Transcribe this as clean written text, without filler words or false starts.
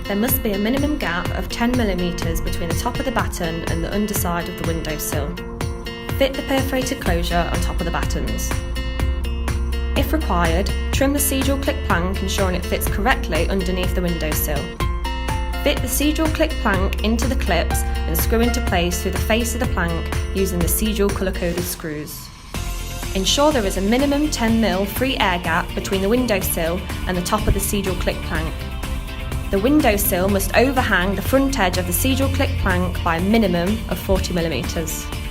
There must be a minimum gap of 10mm between the top of the batten and the underside of the windowsill. Fit the perforated closure on top of the battens. If required, trim the Cedral Click plank ensuring it fits correctly underneath the windowsill. Fit the Cedral Click plank into the clips and screw into place through the face of the plank using the Cedral colour-coded screws. Ensure there is a minimum 10mm free air gap between the windowsill and the top of the Cedral Click plank. The windowsill must overhang the front edge of the Cedral Click plank by a minimum of 40mm.